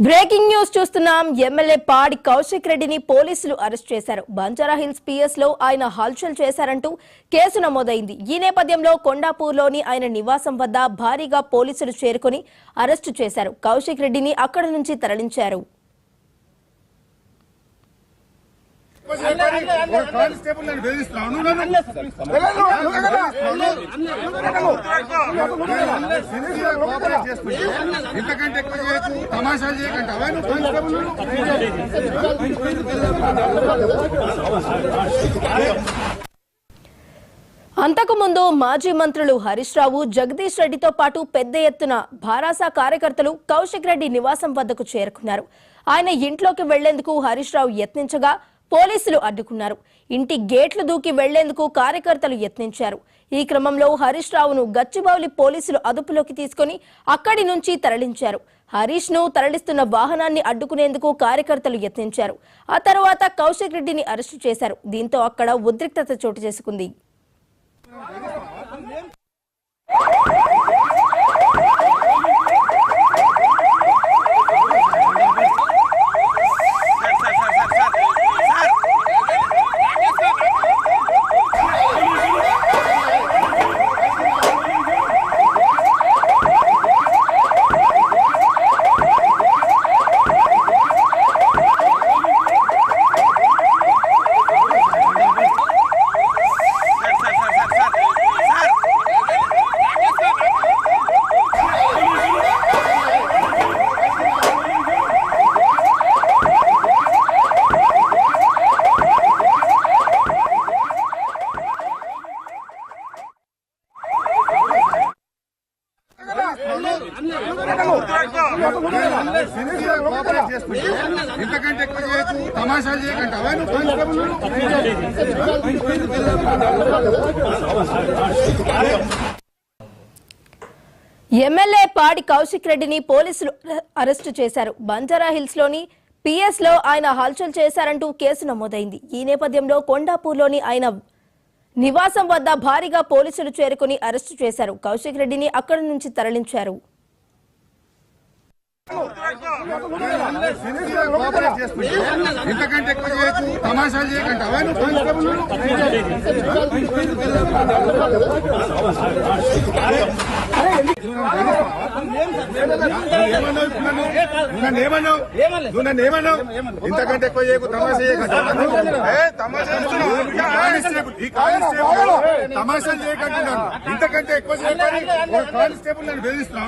Breaking news చూస్తున్నాం. MLA పాడి కౌశిక్ రెడ్డిని పోలీసులు అరెస్ట్ చేశారు. బంజారా హిల్స్ పిఎస్ లో ఆయన హల్చల్ చేశారంటూ కేసు నమోదైంది. ఈ నేపథ్యంలో కొండాపూర్లోని ఆయన నివాసం వద్ద భారీగా పోలీసులు చేరుకుని అరెస్టు చేశారు. కౌశిక్ రెడ్డిని అక్కడి నుంచి తరలించారు. అంతకుముందు మాజీ మంత్రులు హరీష్ రావు, జగదీష్ రెడ్డితో పాటు పెద్ద ఎత్తున భారాస కార్యకర్తలు కౌశిక్ రెడ్డి నివాసం వద్దకు చేరుకున్నారు. ఆయన ఇంట్లోకి వెళ్లేందుకు హరీష్ రావు యత్నించగా పోలీసులు అడ్డుకున్నారు. ఇంటి గేట్లు దూకి వెళ్లేందుకు కార్యకర్తలు యత్నించారు. ఈ క్రమంలో హరీష్ రావును గచ్చిబౌలి పోలీసులు అదుపులోకి తీసుకుని అక్కడి నుంచి తరలించారు. హరీష్ ను తరలిస్తున్న వాహనాన్ని అడ్డుకునేందుకు కార్యకర్తలు యత్నించారు. ఆ తర్వాత కౌశిక్ రెడ్డిని అరెస్టు చేశారు. దీంతో అక్కడ ఉద్రిక్తత చోటు చేసుకుంది. ఇంతకంటే ఎక్కువ చేయొచ్చు, తమాషాలు చేయకంటావా? ఎమ్మెల్యే పాడి కౌశిక్ రెడ్డిని పోలీసులు అరెస్టు చేశారు. బంజారా హిల్స్ లోని పిఎస్ లో ఆయన హల్చల్ చేశారంటూ కేసు నమోదైంది. ఈ నేపథ్యంలో కొండాపూర్లోని ఆయన నివాసం వద్ద భారీగా పోలీసులు చేరుకుని అరెస్టు చేశారు. కౌశిక్ రెడ్డిని అక్కడి నుంచి తరలించారు. ఇంతకంటే ఎక్కువ చేయొచ్చు, తమాషాలు చేయకంటావా? నన్నేమన్నావు? ఇంతకంటే ఎక్కువ చేయకు, తమాషా చేయకంటావా? తమాషాలు చేయకంటున్నాను. ఇంతకంటే ఎక్కువ చేయకండి. కానిస్టేబుల్ నన్ను బెదిరిస్తున్నాను.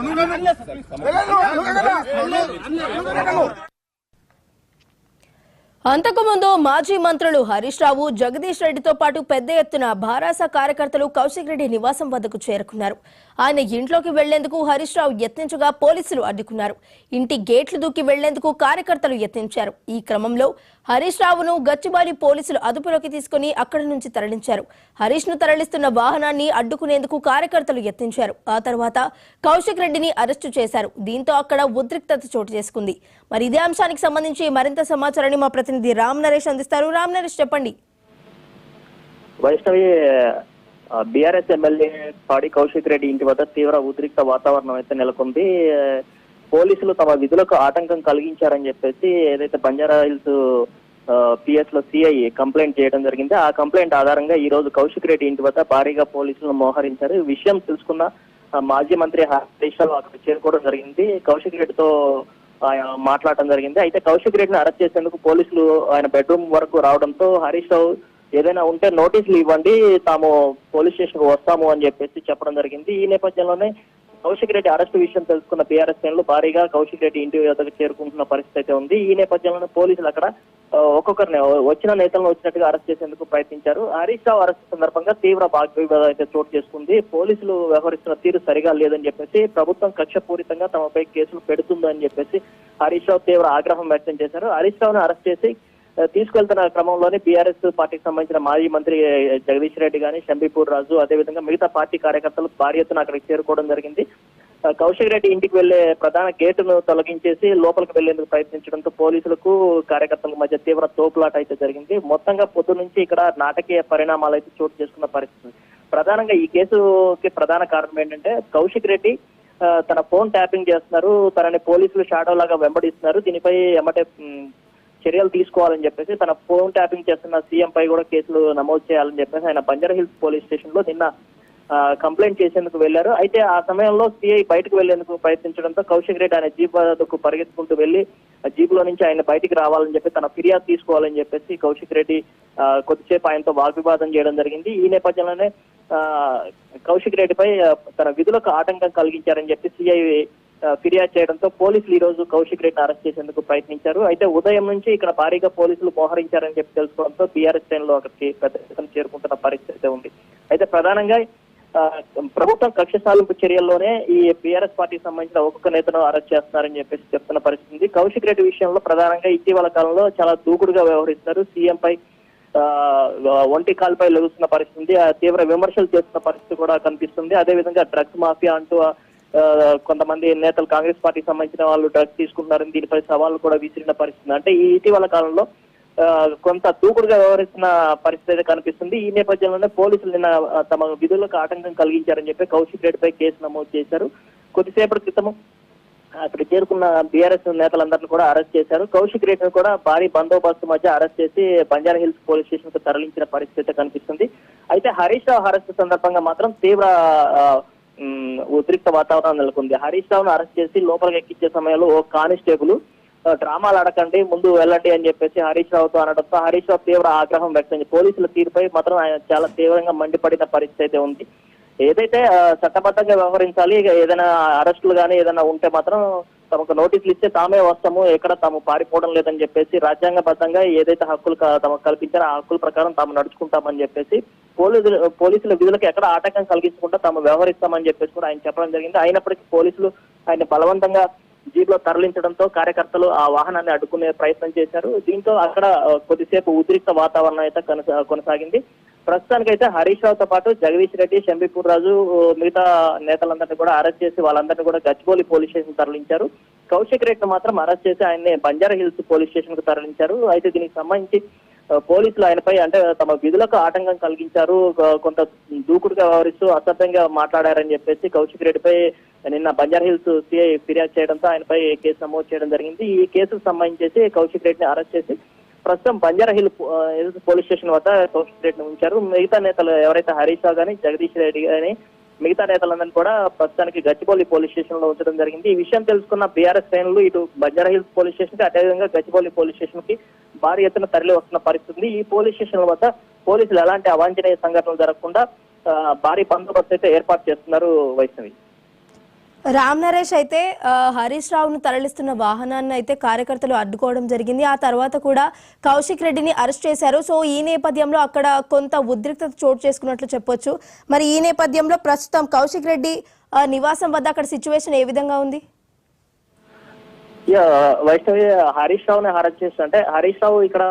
అంతకుముందు మాజీ మంత్రులు హరీష్ రావు, జగదీష్ రెడ్డితో పాటు పెద్ద ఎత్తున భారాస కార్యకర్తలు కౌశిక్ రెడ్డి నివాసం వద్దకు చేరుకున్నారు. ఆయన ఇంట్లోకి వెళ్లేందుకు హరీష్ రావు యత్నించగా పోలీసులు అడ్డుకున్నారు. ఇంటి గేట్లు దూకి వెళ్లేందుకు కార్యకర్తలు యత్నించారు. ఈ క్రమంలో హరీష్ రావును గచ్చిబౌలి పోలీసులు అదుపులోకి తీసుకుని అక్కడి నుంచి తరలించారు. హరీష్ ను తరలిస్తున్న వాహనాన్ని అడ్డుకునేందుకు కార్యకర్తలు యత్నించారు. ఆ తర్వాత కౌశిక్ రెడ్డిని అరెస్టు చేశారు. దీంతో అక్కడ ఉద్రిక్తత చోటు చేసుకుంది. మరి ఇదే అంశానికి సంబంధించి మరింత సమాచారాన్ని మా ప్రతినిధి రామ్ నరేష్ అందిస్తారు. రామ్ నరేష్, చెప్పండి. వైష్ణవి, బీఆర్ఎస్ ఎమ్మెల్యే పాడి కౌశిక్ రెడ్డి ఇంటి వద్ద తీవ్ర ఉద్రిక్త వాతావరణం అయితే నెలకొంది. పోలీసులు తమ విధులకు ఆటంకం కలిగించారని చెప్పేసి ఏదైతే బంజారా హిల్స్ పిఎస్ లో సిఐ కంప్లైంట్ చేయడం జరిగింది. ఆ కంప్లైంట్ ఆధారంగా ఈ రోజు కౌశిక్ రెడ్డి ఇంటి వద్ద భారీగా పోలీసులు మోహరించారు. ఈ విషయం తెలుసుకున్న మాజీ మంత్రి హరీష్ రావు అక్కడ చేరుకోవడం జరిగింది. కౌశిక్ రెడ్డితో ఆయన మాట్లాడటం జరిగింది. అయితే కౌశిక్ రెడ్డిని అరెస్ట్ చేసేందుకు పోలీసులు ఆయన బెడ్రూమ్ వరకు రావడంతో హరీష్ రావు ఏదైనా ఉంటే నోటీసులు ఇవ్వండి, తాము పోలీస్ స్టేషన్ కు వస్తాము అని చెప్పేసి చెప్పడం జరిగింది. ఈ నేపథ్యంలోనే కౌశిక్ రెడ్డి అరెస్టు విషయం తెలుసుకున్న బీఆర్ఎస్ శ్రేణులు భారీగా కౌశిక్ రెడ్డి ఇంటి వద్దకు చేరుకుంటున్న పరిస్థితి అయితే ఉంది. ఈ నేపథ్యంలోనే పోలీసులు అక్కడ ఒక్కొక్కరిని వచ్చిన నేతలను వచ్చినట్టుగా అరెస్ట్ చేసేందుకు ప్రయత్నించారు. హరీష్ రావు అరెస్ట్ సందర్భంగా తీవ్ర వాగ్వివాదం అయితే చోటు చేసుకుంది. పోలీసులు వ్యవహరిస్తున్న తీరు సరిగా లేదని చెప్పేసి, ప్రభుత్వం కక్షపూరితంగా తమపై కేసులు పెడుతుందని చెప్పేసి హరీష్ రావు తీవ్ర ఆగ్రహం వ్యక్తం చేశారు. హరీష్ రావును అరెస్ట్ చేసి తీసుకెళ్తున్న క్రమంలోనే బీఆర్ఎస్ పార్టీకి సంబంధించిన మాజీ మంత్రి జగదీష్ రెడ్డి గాని, శంబీపూర్ రాజు, అదేవిధంగా మిగతా పార్టీ కార్యకర్తలు భారీ ఎత్తున అక్కడికి చేరుకోవడం జరిగింది. కౌశిక్ రెడ్డి ఇంటికి వెళ్లే ప్రధాన గేటును తొలగించేసి లోపలికి వెళ్లేందుకు ప్రయత్నించడంతో పోలీసులకు కార్యకర్తల మధ్య తీవ్ర తోపులాట అయితే జరిగింది. మొత్తంగా పొద్దు నుంచి ఇక్కడ నాటకీయ పరిణామాలు అయితే చోటు చేసుకున్న పరిస్థితి. ప్రధానంగా ఈ కేసుకి ప్రధాన కారణం ఏంటంటే కౌశిక్ రెడ్డి తన ఫోన్ ట్యాపింగ్ చేస్తున్నారు, తనని పోలీసులు షాడో లాగా వెంబడిస్తున్నారు, దీనిపై ఎమ్మటే చర్యలు తీసుకోవాలని చెప్పేసి తన ఫోన్ ట్యాపింగ్ చేస్తున్న సీఎం పై కూడా కేసులు నమోదు చేయాలని చెప్పేసి ఆయన బంజారా హిల్స్ పోలీస్ స్టేషన్ లో నిన్న కంప్లైంట్ చేసేందుకు వెళ్లారు. అయితే ఆ సమయంలో సిఐ బయటకు వెళ్లేందుకు ప్రయత్నించడంతో కౌశిక్ రెడ్డి ఆయన జీప్ వద్దకు పరిగెత్తుకుంటూ వెళ్లి జీప్ లో నుంచి ఆయన బయటికి రావాలని చెప్పి తన ఫిర్యాదు తీసుకోవాలని చెప్పేసి కౌశిక్ రెడ్డి కొద్దిసేపు ఆయనతో వాగ్వివాదం చేయడం జరిగింది. ఈ నేపథ్యంలోనే కౌశిక్ రెడ్డిపై తన విధులకు ఆటంకం కలిగించారని చెప్పి సిఐ ఫిర్యాదు చేయడంతో పోలీసులు ఈ రోజు కౌశిక్ రెడ్డిని అరెస్ట్ చేసేందుకు ప్రయత్నించారు. అయితే ఉదయం నుంచి ఇక్కడ భారీగా పోలీసులు మోహరించారని చెప్పి తెలుసుకోవడంతో బీఆర్ఎస్ శ్రేణులు అక్కడికి పెద్ద ఎత్తున చేరుకుంటున్న పరిస్థితి ఉంది. అయితే ప్రధానంగా ప్రభుత్వం కక్ష సాధింపు చర్యల్లోనే ఈ బీఆర్ఎస్ పార్టీకి సంబంధించిన ఒక్కొక్క నేతను అరెస్ట్ చేస్తున్నారని చెప్పేసి చెప్తున్న పరిస్థితి. కౌశిక్ రెడ్డి విషయంలో ప్రధానంగా ఇటీవల కాలంలో చాలా దూకుడుగా వ్యవహరిస్తున్నారు. సీఎం పై ఒంటి కాలుపై లెగుస్తున్న పరిస్థితి, తీవ్ర విమర్శలు చేస్తున్న పరిస్థితి కూడా కనిపిస్తుంది. అదేవిధంగా డ్రగ్స్ మాఫియా అంటూ కొంతమంది నేతలు కాంగ్రెస్ పార్టీకి సంబంధించిన వాళ్ళు డ్రగ్స్ తీసుకుంటున్నారని దీనిపై సవాళ్లు కూడా విసిరిన పరిస్థితి. అంటే ఈ ఇటీవల కాలంలో కొంత దూకుడుగా వ్యవహరిస్తున్న పరిస్థితి అయితే కనిపిస్తుంది. ఈ నేపథ్యంలోనే పోలీసులు నిన్న తమ విధులకు ఆటంకం కలిగించారని చెప్పి కౌశిక్ రెడ్డిపై కేసు నమోదు చేశారు. కొద్దిసేపటి క్రితం అక్కడ చేరుకున్న బీఆర్ఎస్ నేతలందరినీ కూడా అరెస్ట్ చేశారు. కౌశిక్ రెడ్డిని కూడా భారీ బందోబస్తు మధ్య అరెస్ట్ చేసి బంజారా హిల్స్ పోలీస్ స్టేషన్ కు తరలించిన పరిస్థితి కనిపిస్తుంది. అయితే హరీష్ రావు అరెస్ట్ సందర్భంగా మాత్రం తీవ్ర ఉద్రిక్త వాతావరణం నెలకొంది. హరీష్ రావును అరెస్ట్ చేసి లోపలికి ఎక్కించే సమయంలో ఓ కానిస్టేబుల్ డ్రామాలు ఆడకండి, ముందు వెళ్ళండి అని చెప్పేసి హరీష్ రావుతో అనడంతో హరీష్ రావు తీవ్ర ఆగ్రహం వ్యక్తం పోలీసుల తీరుపై మాత్రం ఆయన చాలా తీవ్రంగా మండిపడిన పరిస్థితి అయితే ఉంది. ఏదైతే చట్టబద్ధంగా వ్యవహరించాలి, ఏదైనా అరెస్టులు కానీ ఏదైనా ఉంటే మాత్రం తమకు నోటీసులు ఇస్తే తామే వస్తాము, ఎక్కడ తాము పారిపోవడం లేదని చెప్పేసి రాజ్యాంగబద్ధంగా ఏదైతే హక్కులు తమకు కల్పించారో ఆ హక్కుల ప్రకారం తాము నడుచుకుంటామని చెప్పేసి పోలీసుల విధులకు ఎక్కడ ఆటంకం కలిగించకుండా తాము వ్యవహరిస్తామని చెప్పేసి కూడా ఆయన చెప్పడం జరిగింది. అయినప్పటికీ పోలీసులు ఆయన బలవంతంగా జీప్ లో తరలించడంతో కార్యకర్తలు ఆ వాహనాన్ని అడ్డుకునే ప్రయత్నం చేశారు. దీంతో అక్కడ కొద్దిసేపు ఉద్రిక్త వాతావరణం అయితే కొనసాగింది. ప్రస్తుతానికైతే హరీష్ రావుతో పాటు జగదీష్ రెడ్డి, షంబీపూర్ రాజు మిగతా నేతలందరినీ కూడా అరెస్ట్ చేసి వాళ్ళందరినీ కూడా గచ్చిబౌలి పోలీస్ స్టేషన్ తరలించారు. కౌశిక్ రెడ్డిని మాత్రం అరెస్ట్ చేసి ఆయన్ని బంజారా హిల్స్ పోలీస్ స్టేషన్ కు తరలించారు. అయితే దీనికి సంబంధించి పోలీసులు ఆయనపై అంటే తమ విధులకు ఆటంకం కలిగించారు, కొంత దూకుడుగా వ్యవహరిస్తూ అసభ్యంగా మాట్లాడారని చెప్పేసి కౌశిక్ రెడ్డిపై నిన్న బంజారా హిల్స్ సిఐ ఫిర్యాదు చేయడంతో ఆయనపై కేసు నమోదు చేయడం జరిగింది. ఈ కేసుకు సంబంధించి కౌశిక్ రెడ్డిని అరెస్ట్ చేసి ప్రస్తుతం బంజారా హిల్స్ పోలీస్ స్టేషన్ వద్ద కౌశిక్ రెడ్డిని ఉంచారు. మిగతా నేతలు ఎవరైతే హరీష్ రావు కానీ, జగదీష్ రెడ్డి కానీ మిగతా నేతలందరినీ కూడా ప్రస్తుతానికి గచ్చిబౌలి పోలీస్ స్టేషన్ లో ఉంచడం జరిగింది. ఈ విషయం తెలుసుకున్న బీఆర్ఎస్ శ్రేణులు ఇటు బంజారా హిల్స్ పోలీస్ స్టేషన్ కి అదేవిధంగా గచ్చిబౌలి పోలీస్ స్టేషన్ కి భారీ ఎత్తున తరలి వస్తున్న పరిస్థితి. ఈ పోలీస్ స్టేషన్ వద్ద పోలీసులు ఎలాంటి అవాంఛనీయ సంఘటనలు జరగకుండా భారీ బందోబస్తు అయితే ఏర్పాటు చేస్తున్నారు. వైష్ణవి, రామ్ నరేష్ అయితే హరీష్ రావును తరలిస్తున్న వాహనాన్ని అయితే కార్యకర్తలు అడ్డుకోవడం జరిగింది. ఆ తర్వాత కూడా కౌశిక్ రెడ్డిని అరెస్ట్ చేశారు. సో ఈ నేపథ్యంలో అక్కడ కొంత ఉద్రిక్తత చోటు చేసుకున్నట్లు చెప్పొచ్చు. మరి ఈ నేపథ్యంలో ప్రస్తుతం కౌశిక్ రెడ్డి నివాసం వద్ద అక్కడ సిచ్యువేషన్ ఏ విధంగా ఉంది? వైష్ణవి, హరీష్ రావుని అరెస్ట్ చేస్తా అంటే హరీష్ రావు ఇక్కడ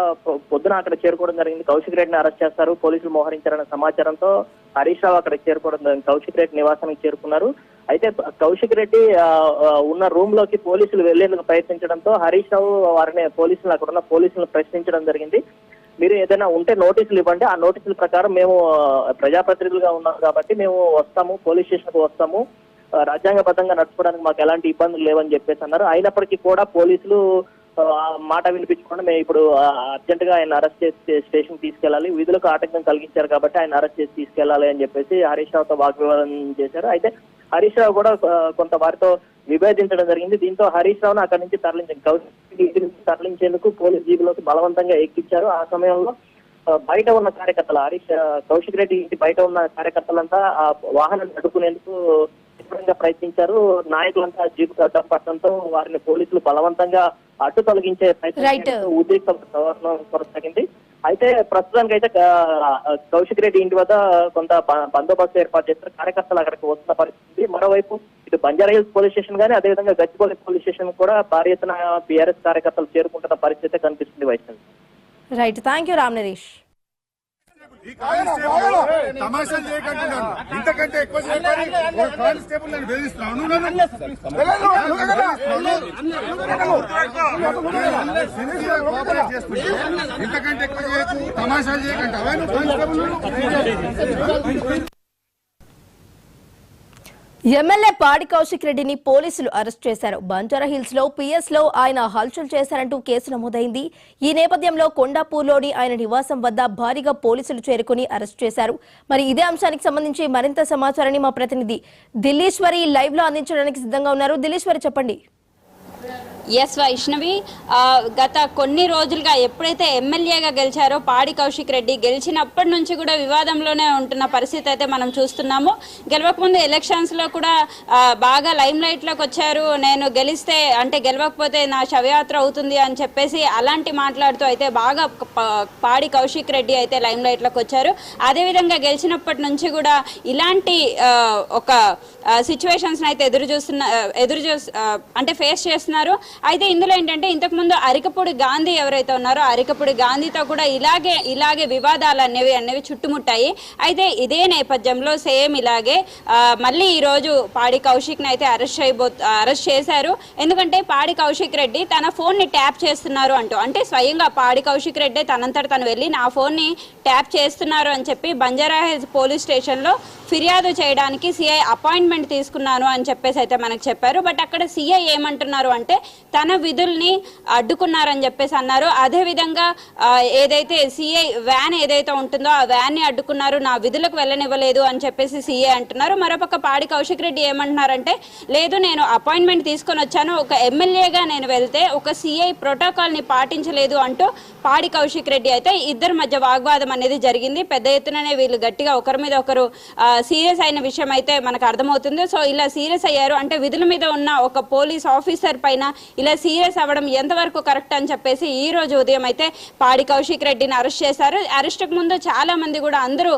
పొద్దున అక్కడ చేరుకోవడం జరిగింది. కౌశిక్ రెడ్డిని అరెస్ట్ చేస్తారు, పోలీసులు మోహరించారన్న సమాచారంతో హరీష్ రావు అక్కడ చేరుకోవడం జరిగింది. కౌశిక్ రెడ్డి నివాసానికి చేరుకున్నారు. అయితే కౌశిక్ రెడ్డి ఉన్న రూమ్ లోకి పోలీసులు వెళ్లేందుకు ప్రయత్నించడంతో హరీష్ రావు వారిని అక్కడ ఉన్న పోలీసులను ప్రశ్నించడం జరిగింది. మీరు ఏదైనా ఉంటే నోటీసులు ఇవ్వండి, ఆ నోటీసుల ప్రకారం మేము ప్రజాప్రతినిధులుగా ఉన్నాం కాబట్టి మేము వస్తాము, పోలీస్ స్టేషన్ కు వస్తాము, రాజ్యాంగబద్ధంగా నడుచుకోవడానికి మాకు ఎలాంటి ఇబ్బందులు లేవని చెప్పేసి అన్నారు. అయినప్పటికీ కూడా పోలీసులు మాట వినిపించకుండా మేము ఇప్పుడు అర్జెంట్ గా ఆయన అరెస్ట్ చేసి స్టేషన్ తీసుకెళ్లాలి, విధులకు ఆటంకం కలిగించారు కాబట్టి ఆయన అరెస్ట్ చేసి తీసుకెళ్లాలి అని చెప్పేసి హరీష్ రావుతో వాగ్వివాదం చేశారు. అయితే హరీష్ రావు కూడా కొంత వారితో విభేదించడం జరిగింది. దీంతో హరీష్ రావును అక్కడి నుంచి తరలించేందుకు పోలీస్ జీబులోకి బలవంతంగా ఎక్కించారు. ఆ సమయంలో బయట ఉన్న కార్యకర్తలు కౌశిక్ రెడ్డి ఇంటి బయట ఉన్న కార్యకర్తలంతా ఆ వాహనాన్ని అడ్డుకునేందుకు తీవ్రంగా ప్రయత్నించారు. నాయకులంతా జీపు అడ్డం పట్టడంతో వారిని పోలీసులు బలవంతంగా అడ్డు తొలగించే ప్రయత్నం ఉద్రిక్త కొనసాగింది. అయితే ప్రస్తుతానికి అయితే కౌశిక్ రెడ్డి ఇంటి వద్ద కొంత బందోబస్తు ఏర్పాటు చేస్తారు, కార్యకర్తలు అక్కడికి వస్తున్న పరిస్థితి. మరోవైపు ఇటు బంజారా హిల్స్ పోలీస్ స్టేషన్ కానీ అదేవిధంగా గచ్చిబౌలి పోలీస్ స్టేషన్ కూడా భారీ ఎత్తున బీఆర్ఎస్ కార్యకర్తలు చేరుకుంటున్న పరిస్థితి కనిపిస్తుంది. Vaishnavi, right, thank you Ram Naresh. ఈ కానిస్టేబుల్ తమాషాలు చేయకంటున్నాను, ఇంతకంటే ఎక్కువ చేయకండి. ఒక కానిస్టేబుల్ నన్ను బెదిరిస్తున్నాను, ఇంతకంటే ఎక్కువ చేయొచ్చు, తమాషాలు చేయకండి. ఎమ్మెల్యే పాడి కౌశిక్ రెడ్డిని పోలీసులు అరెస్ట్ చేశారు. బంజారా హిల్స్ లో పిఎస్ లో ఆయన హల్చల్ చేశారంటూ కేసు నమోదైంది. ఈ నేపథ్యంలో కొండాపూర్లోని ఆయన నివాసం వద్ద భారీగా పోలీసులు చేరుకుని అరెస్ట్ చేశారు. మరి ఇదే అంశానికి సంబంధించి మరింత సమాచారాన్ని మా ప్రతినిధి దిల్లీశ్వరి లైవ్ లో అందించడానికి సిద్ధంగా ఉన్నారు. దిల్లీశ్వరి, చెప్పండి. ఎస్ వైష్ణవి, గత కొన్ని రోజులుగా ఎప్పుడైతే ఎమ్మెల్యేగా గెలిచారో పాడి కౌశిక్ రెడ్డి గెలిచినప్పటి నుంచి కూడా వివాదంలోనే ఉంటున్న పరిస్థితి అయితే మనం చూస్తున్నాము. గెలవకముందు ఎలక్షన్స్లో కూడా బాగా లైమ్ లైట్లోకి వచ్చారు. నేను గెలిస్తే అంటే గెలవకపోతే నా శవయాత్ర అవుతుంది అని చెప్పేసి అలాంటి మాట్లాడుతూ అయితే బాగా పాడి కౌశిక్ రెడ్డి అయితే లైమ్ లైట్లోకి వచ్చారు. అదేవిధంగా గెలిచినప్పటి నుంచి కూడా ఇలాంటి ఒక సిచ్యువేషన్స్ అయితే అంటే ఫేస్ చేస్తున్నారు. అయితే ఇందులో ఏంటంటే ఇంతకుముందు అరికపూడి గాంధీ ఎవరైతే ఉన్నారో అరికపూడి గాంధీతో కూడా ఇలాగే వివాదాలు అనేవి చుట్టుముట్టాయి. అయితే ఇదే నేపథ్యంలో సేమ్ ఇలాగే మళ్ళీ ఈరోజు పాడి కౌశిక్ని అయితే అరెస్ట్ చేశారు. ఎందుకంటే పాడి కౌశిక్ రెడ్డి తన ఫోన్ని ట్యాప్ చేస్తున్నారు అంటే స్వయంగా పాడి కౌశిక్ రెడ్డి తనంతట తను వెళ్ళి నా ఫోన్ని ట్యాప్ చేస్తున్నారు అని చెప్పి బంజారా హిల్స్ పోలీస్ స్టేషన్లో ఫిర్యాదు చేయడానికి సిఐ అపాయింట్మెంట్ తీసుకున్నాను అని చెప్పేసి అయితే మనకు చెప్పారు. బట్ అక్కడ సిఐ ఏమంటున్నారు అంటే తన విధుల్ని అడ్డుకున్నారని చెప్పేసి అన్నారు. అదేవిధంగా ఏదైతే సిఐ వ్యాన్ ఏదైతే ఉంటుందో ఆ వ్యాన్ని అడ్డుకున్నారు, నా విధులకు వెళ్ళనివ్వలేదు అని చెప్పేసి సిఐ అంటున్నారు. మరోపక్క పాడి కౌశిక్ రెడ్డి ఏమంటున్నారంటే లేదు, నేను అపాయింట్మెంట్ తీసుకొని వచ్చాను, ఒక ఎమ్మెల్యేగా నేను వెళ్తే ఒక సిఐ ప్రోటోకాల్ని పాటించలేదు అంటూ పాడి కౌశిక్ రెడ్డి అయితే ఇద్దరి మధ్య వాగ్వాదం అనేది జరిగింది. పెద్ద ఎత్తుననే వీళ్ళు గట్టిగా ఒకరి మీద ఒకరు సీరియస్ అయిన విషయం అయితే మనకు అర్థమవుతుంది. సో ఇలా సీరియస్ అయ్యారు అంటే విధుల మీద ఉన్న ఒక పోలీస్ ఆఫీసర్ పైన ఇలా సీరియస్ అవ్వడం ఎంతవరకు కరెక్ట్ అని చెప్పేసి ఈ రోజు ఉదయం అయితే పాడి కౌశిక్ రెడ్డిని అరెస్ట్ చేశారు. అరెస్ట్కు ముందు చాలా మంది కూడా అందరూ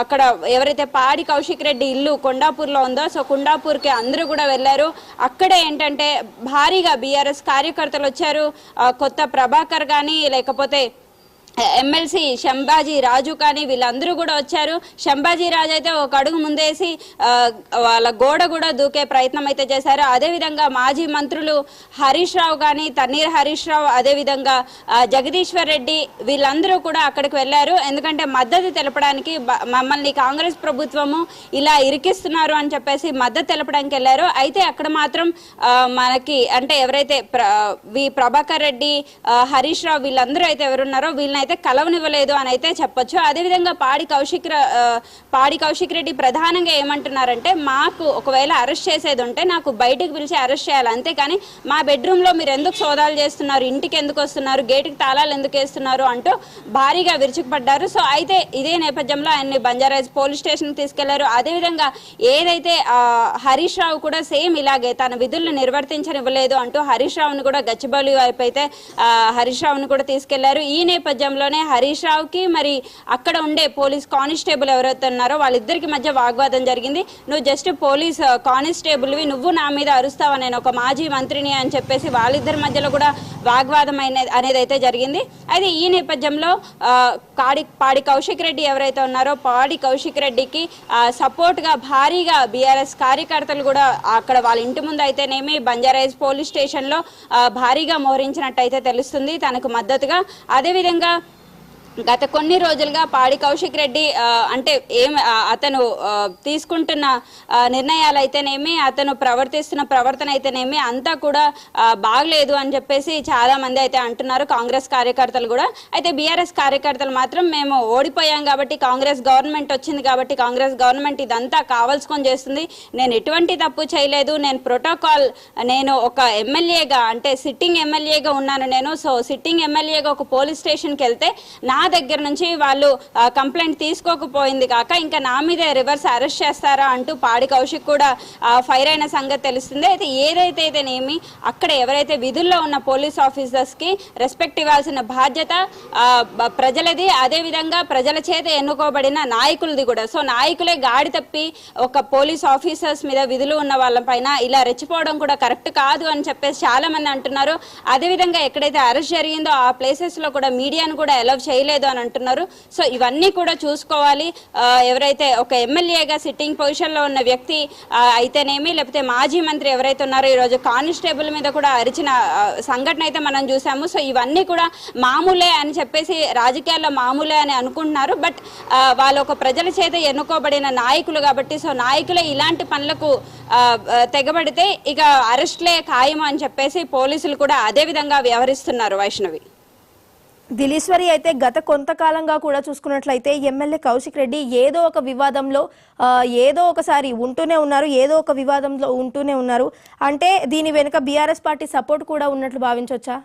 అక్కడ ఎవరైతే పాడి కౌశిక్ రెడ్డి ఇల్లు కొండాపూర్లో ఉందో సో కొండాపూర్కి అందరూ కూడా వెళ్ళారు. అక్కడే ఏంటంటే భారీగా బీఆర్ఎస్ కార్యకర్తలు వచ్చారు. కొత్త ప్రభాకర్ కానీ లేకపోతే ఎమ్మెల్సీ శంభాజీ రాజు కానీ వీళ్ళందరూ కూడా వచ్చారు. శంభాజీ రాజు అయితే ఒక అడుగు ముందేసి వాళ్ళ గోడ కూడా దూకే ప్రయత్నం అయితే చేశారు. అదేవిధంగా మాజీ మంత్రులు హరీష్ రావు కానీ తన్నీర్ హరీష్ రావు అదేవిధంగా జగదీశ్వర్ రెడ్డి వీళ్ళందరూ కూడా అక్కడికి వెళ్ళారు. ఎందుకంటే మద్దతు తెలపడానికి మమ్మల్ని కాంగ్రెస్ ప్రభుత్వము ఇలా ఇరికిస్తున్నారు అని చెప్పేసి మద్దతు తెలపడానికి వెళ్ళారు. అయితే అక్కడ మాత్రం మనకి అంటే ఎవరైతే ప్రభాకర్ రెడ్డి హరీష్ రావు వీళ్ళందరూ అయితే ఎవరున్నారో వీళ్ళని అయితే కలవనివ్వలేదు అని అయితే చెప్పొచ్చు. అదేవిధంగా పాడి కౌశిక్ రెడ్డి ప్రధానంగా ఏమంటున్నారంటే మాకు ఒకవేళ అరెస్ట్ చేసేది ఉంటే నాకు బయటికి పిలిచి అరెస్ట్ చేయాలి, అంతేకాని మా బెడ్రూమ్లో మీరు ఎందుకు సోదాలు చేస్తున్నారు, ఇంటికి ఎందుకు వస్తున్నారు, గేటుకి తాళాలు ఎందుకు వేస్తున్నారు అంటూ భారీగా విరుచుకుపడ్డారు. సో అయితే ఇదే నేపథ్యంలో ఆయన్ని బంజారాజ్ పోలీస్ స్టేషన్కి తీసుకెళ్లారు. అదేవిధంగా ఏదైతే హరీష్ రావు కూడా సేమ్ ఇలాగే తన విధులను నిర్వర్తించనివ్వలేదు అంటూ హరీష్ రావును కూడా గచ్చిబౌలి వైపు అయితే హరీష్ రావును కూడా తీసుకెళ్లారు. ఈ నేపథ్యంలోనే హరీష్ రావుకి మరి అక్కడ ఉండే పోలీస్ కానిస్టేబుల్ ఎవరైతే ఉన్నారో వాళ్ళిద్దరికి మధ్య వాగ్వాదం జరిగింది. నువ్వు జస్ట్ పోలీస్ కానిస్టేబుల్వి, నువ్వు నా మీద అరుస్తావా, నేను ఒక మాజీ మంత్రిని అని చెప్పేసి వాళ్ళిద్దరి మధ్యలో కూడా వాగ్వాదం అనేది అయితే జరిగింది. అయితే ఈ నేపథ్యంలో పాడి కౌశిక్ రెడ్డి ఎవరైతే ఉన్నారో పాడి కౌశిక్ రెడ్డికి సపోర్ట్గా భారీగా బీఆర్ఎస్ కార్యకర్తలు కూడా అక్కడ వాళ్ళ ఇంటి ముందు అయితేనేమి బంజారాహిల్స్ పోలీస్ స్టేషన్లో భారీగా మోహరించినట్టయితే తెలుస్తుంది తనకు మద్దతుగా. అదేవిధంగా గత కొన్ని రోజులుగా పాడి కౌశిక్ రెడ్డి అంటే అతను తీసుకుంటున్న నిర్ణయాలు అయితేనేమి అతను ప్రవర్తిస్తున్న ప్రవర్తన అయితేనేమి అంతా కూడా బాగలేదు అని చెప్పేసి చాలా మంది అయితే అంటున్నారు, కాంగ్రెస్ కార్యకర్తలు కూడా. అయితే బీఆర్ఎస్ కార్యకర్తలు మాత్రం మేము ఓడిపోయాం కాబట్టి కాంగ్రెస్ గవర్నమెంట్ వచ్చింది కాబట్టి కాంగ్రెస్ గవర్నమెంట్ ఇదంతా కావాల్సుకొని చేస్తుంది, నేను ఎటువంటి తప్పు చేయలేదు, నేను ప్రోటోకాల్ నేను ఒక ఎమ్మెల్యేగా అంటే సిట్టింగ్ ఎమ్మెల్యేగా ఉన్నాను నేను. సో సిట్టింగ్ ఎమ్మెల్యేగా ఒక పోలీస్ స్టేషన్కి వెళ్తే నా దగ్గర నుంచి వాళ్ళు కంప్లైంట్ తీసుకోకపోయింది కాక ఇంకా నా మీద రివర్స్ అరెస్ట్ చేస్తారా అంటూ పాడి కౌశిక్ కూడా ఫైర్ అయిన సంగతి తెలుస్తుంది. అయితే ఏదైతేనేమి అక్కడ ఎవరైతే విధుల్లో ఉన్న పోలీస్ ఆఫీసర్స్కి రెస్పెక్ట్ ఇవ్వాల్సిన బాధ్యత ప్రజలది, అదేవిధంగా ప్రజల చేత ఎన్నుకోబడిన నాయకులది కూడా. సో నాయకులే గాడి తప్పి ఒక పోలీస్ ఆఫీసర్స్ మీద విధులు ఉన్న వాళ్ళపైన ఇలా రెచ్చిపోవడం కూడా కరెక్ట్ కాదు అని చెప్పేసి చాలా మంది అంటున్నారు. అదేవిధంగా ఎక్కడైతే అరెస్ట్ జరిగిందో ఆ ప్లేసెస్లో కూడా మీడియాను కూడా అలౌ చేయలేదు చేయలేదు అని అంటున్నారు. సో ఇవన్నీ కూడా చూసుకోవాలి. ఎవరైతే ఒక ఎమ్మెల్యేగా సిట్టింగ్ పొజిషన్ లో ఉన్న వ్యక్తి అయితేనేమి, లేకపోతే మాజీ మంత్రి ఎవరైతే ఉన్నారో ఈరోజు కానిస్టేబుల్ మీద కూడా అరిచిన సంఘటన అయితే మనం చూసాము. సో ఇవన్నీ కూడా మామూలే అని చెప్పేసి రాజకీయాల్లో మామూలే అని అనుకుంటున్నారు. బట్ వాళ్ళు ఒక ప్రజల చేత ఎన్నుకోబడిన నాయకులు కాబట్టి, సో నాయకులే ఇలాంటి పనులకు తెగబడితే ఇక అరెస్ట్లే ఖాయం అని చెప్పేసి పోలీసులు కూడా అదే విధంగా వ్యవహరిస్తున్నారు. వైష్ణవి, దిలీశ్వరి అయితే గత కొంతకాలంగా కూడా చూసుకున్నట్లయితే ఎమ్మెల్యే కౌశిక్ రెడ్డి ఏదో ఒక వివాదంలో ఏదో ఒకసారి ఉంటూనే ఉన్నారు, ఏదో ఒక వివాదంలో ఉంటూనే ఉన్నారు. అంటే దీని వెనుక బీఆర్ఎస్ పార్టీ సపోర్ట్ కూడా ఉన్నట్లు భావించవచ్చా?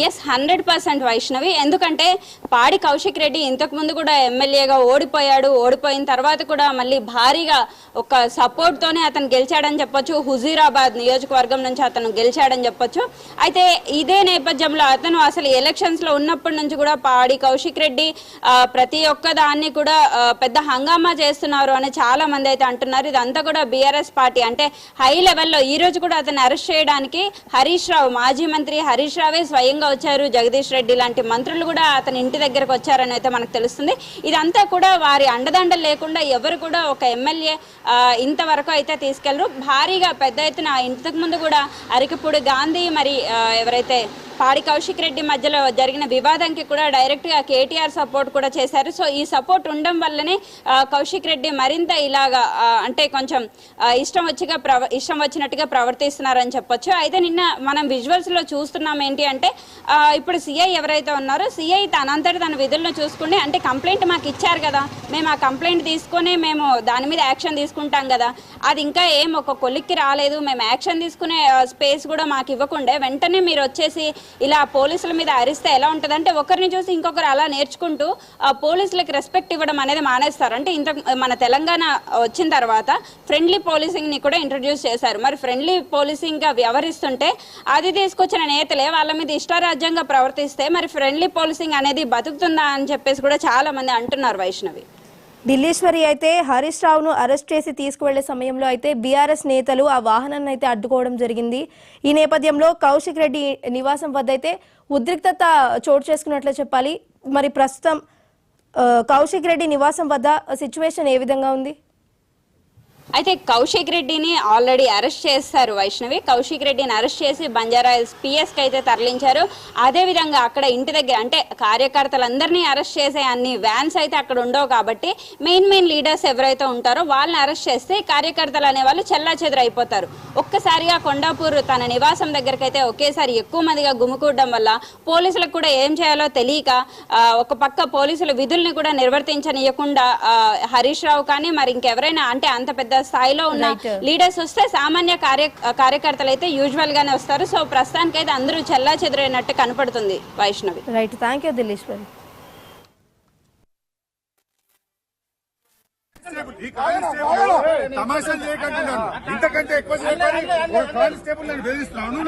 ఎస్, 100% వైష్ణవి. ఎందుకంటే పాడి కౌశిక్ రెడ్డి ఇంతకు ముందు కూడా ఎమ్మెల్యేగా ఓడిపోయాడు. ఓడిపోయిన తర్వాత కూడా మళ్ళీ భారీగా ఒక సపోర్ట్ తోనే అతను గెలిచాడని చెప్పొచ్చు. హుజూరాబాద్ నియోజకవర్గం నుంచి అతను గెలిచాడని చెప్పొచ్చు. అయితే ఇదే నేపథ్యంలో అతను అసలు ఎలక్షన్స్ లో ఉన్నప్పటి నుంచి కూడా పాడి కౌశిక్ రెడ్డి ప్రతి ఒక్క దాన్ని కూడా పెద్ద హంగామా చేస్తున్నారు అని చాలా మంది అయితే అంటున్నారు. ఇదంతా కూడా బీఆర్ఎస్ పార్టీ అంటే హై లెవెల్లో ఈ రోజు కూడా అతను అరెస్ట్ చేయడానికి హరీష్ రావు, మాజీ మంత్రి హరీష్ రావే స్వయంగా వచ్చారు. జగదీష్ రెడ్డి లాంటి మంత్రులు కూడా అతని ఇంటి దగ్గరకు వచ్చారని అయితే మనకు తెలుస్తుంది. ఇదంతా కూడా వారి అండదండలు లేకుండా ఎవరు కూడా ఒక ఎమ్మెల్యే ఇంతవరకు అయితే తీసుకెళ్లరు. భారీగా పెద్ద ఎత్తున ఇంతకు ముందు కూడా అరికపూడి గాంధీ మరి ఎవరైతే పాడి కౌశిక్ రెడ్డి మధ్యలో జరిగిన వివాదానికి కూడా డైరెక్ట్ గా కేటీఆర్ సపోర్ట్ కూడా చేశారు. సో ఈ సపోర్ట్ ఉండడం వల్లనే కౌశిక్ రెడ్డి మరింత ఇలాగా అంటే కొంచెం ఇష్టం వచ్చినట్టుగా ప్రవర్తిస్తున్నారని చెప్పొచ్చు. అయితే నిన్న మనం విజువల్స్ లో చూస్తున్నాం ఏంటి అంటే ఇప్పుడు సిఐ ఎవరైతే ఉన్నారో సిఐ తనంతటి తన విధులను చూసుకుని అంటే కంప్లైంట్ మాకు ఇచ్చారు కదా, మేము ఆ కంప్లైంట్ తీసుకుని మేము దాని మీద యాక్షన్ తీసుకుంటాం కదా, అది ఇంకా ఏం ఒక కొలిక్కి రాలేదు, మేము యాక్షన్ తీసుకునే స్పేస్ కూడా మాకు ఇవ్వకుండా వెంటనే మీరు వచ్చేసి ఇలా పోలీసుల మీద అరిస్తే ఎలా ఉంటుందంటే ఒకరిని చూసి ఇంకొకరు అలా నేర్చుకుంటూ పోలీసులకు రెస్పెక్ట్ ఇవ్వడం అనేది మానేస్తారు. అంటే మన తెలంగాణ వచ్చిన తర్వాత ఫ్రెండ్లీ పోలీసింగ్ ని కూడా ఇంట్రడ్యూస్ చేశారు. మరి ఫ్రెండ్లీ పోలీసింగ్ గా వ్యవహరిస్తుంటే అది తీసుకొచ్చిన నేతలే వాళ్ళ మీద ఇష్టారాజ్యంగా ప్రవర్తిస్తే మరి ఫ్రెండ్లీ పోలీసింగ్ అనేది బతుకుతుందా అని చెప్పేసి కూడా చాలా మంది అంటున్నారు. వైష్ణవి, ఢిల్లీశ్వరి అయితే హరీష్ రావును అరెస్ట్ చేసి తీసుకువెళ్లే సమయంలో అయితే బీఆర్ఎస్ నేతలు ఆ వాహనాన్ని అయితే అడ్డుకోవడం జరిగింది. ఈ నేపథ్యంలో కౌశిక్ రెడ్డి నివాసం వద్ద అయితే ఉద్రిక్తత చోటు చేసుకున్నట్లే చెప్పాలి. మరి ప్రస్తుతం కౌశిక్ రెడ్డి నివాసం వద్ద సిచ్యువేషన్ ఏ విధంగా ఉంది? అయితే కౌశిక్ రెడ్డిని ఆల్రెడీ అరెస్ట్ చేశారు. వైష్ణవి, కౌశిక్ రెడ్డిని అరెస్ట్ చేసి బంజారాహిల్స్ పిఎస్కి అయితే తరలించారు. అదేవిధంగా అక్కడ ఇంటి దగ్గర అంటే కార్యకర్తలందరినీ అరెస్ట్ చేసే అన్ని వ్యాన్స్ అయితే అక్కడ ఉండవు కాబట్టి మెయిన్ లీడర్స్ ఎవరైతే ఉంటారో వాళ్ళని అరెస్ట్ చేస్తే కార్యకర్తలు అనేవాళ్ళు చెల్లాచెదురు అయిపోతారు. ఒక్కసారిగా కొండాపూర్ తన నివాసం దగ్గరికి అయితే ఒకేసారి ఎక్కువ మందిగా గుమికూడడం వల్ల పోలీసులకు కూడా ఏం చేయాలో తెలియక ఒక పక్క పోలీసుల విధుల్ని కూడా నిర్వర్తించనీయకుండా హరీష్ రావు కానీ మరి ఇంకెవరైనా అంటే అంత పెద్ద స్థాయిలో ఉన్న లీడర్స్ వస్తే సామాన్య కార్యకర్తలు అయితే యూజువల్ గానే వస్తారు. సో ప్రస్తుతానికి అయితే అందరూ చెల్లా చెదురైనట్టు కనపడుతుంది. Vaishnavi, right, thank you Dileeshwari. తమాషాలు చేయకంటున్నాను, ఇంతకంటే ఎక్కువ కానిస్టేబుల్ నేను బెదిరిస్తున్నాను.